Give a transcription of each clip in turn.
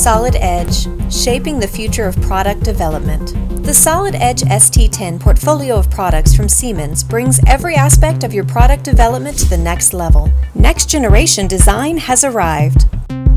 Solid Edge, shaping the future of product development. The Solid Edge ST10 portfolio of products from Siemens brings every aspect of your product development to the next level. Next generation design has arrived.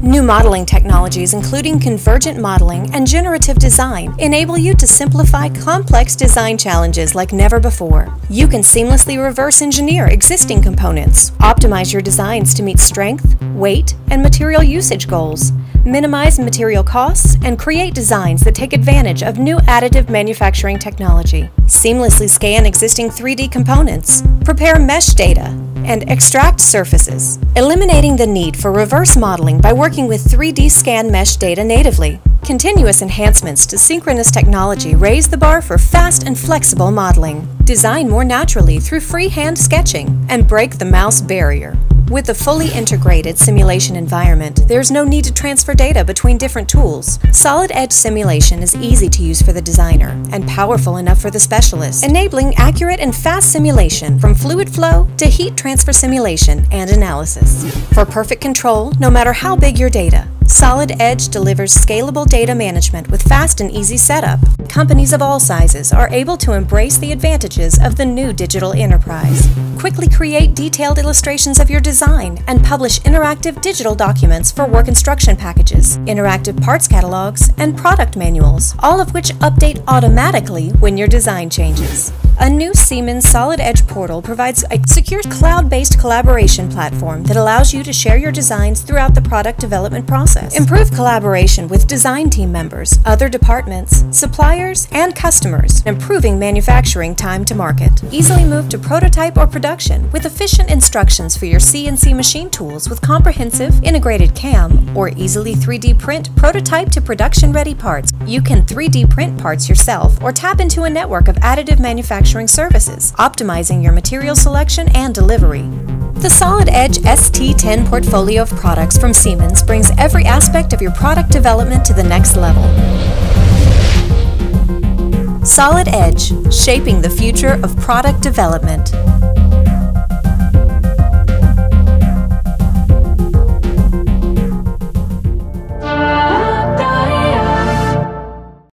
New modeling technologies, including convergent modeling and generative design, enable you to simplify complex design challenges like never before. You can seamlessly reverse engineer existing components, optimize your designs to meet strength, weight, and material usage goals, minimize material costs, and create designs that take advantage of new additive manufacturing technology. Seamlessly scan existing 3D components, prepare mesh data, and extract surfaces, eliminating the need for reverse modeling by working with 3D scan mesh data natively. Continuous enhancements to synchronous technology raise the bar for fast and flexible modeling. Design more naturally through freehand sketching and break the mouse barrier. With a fully integrated simulation environment, there's no need to transfer data between different tools. Solid Edge simulation is easy to use for the designer and powerful enough for the specialist, enabling accurate and fast simulation from fluid flow to heat transfer simulation and analysis. For perfect control, no matter how big your data, Solid Edge delivers scalable data management with fast and easy setup. Companies of all sizes are able to embrace the advantages of the new digital enterprise. Quickly create detailed illustrations of your design and publish interactive digital documents for work instruction packages, interactive parts catalogs, and product manuals, all of which update automatically when your design changes. A new Siemens Solid Edge portal provides a secure cloud-based collaboration platform that allows you to share your designs throughout the product development process. Improve collaboration with design team members, other departments, suppliers, and customers, improving manufacturing time to market. Easily move to prototype or production with efficient instructions for your CNC machine tools with comprehensive integrated CAM, or easily 3D print prototype to production-ready parts. You can 3D print parts yourself or tap into a network of additive manufacturing services, optimizing your material selection and delivery. The Solid Edge ST10 portfolio of products from Siemens brings every aspect of your product development to the next level. Solid Edge, shaping the future of product development.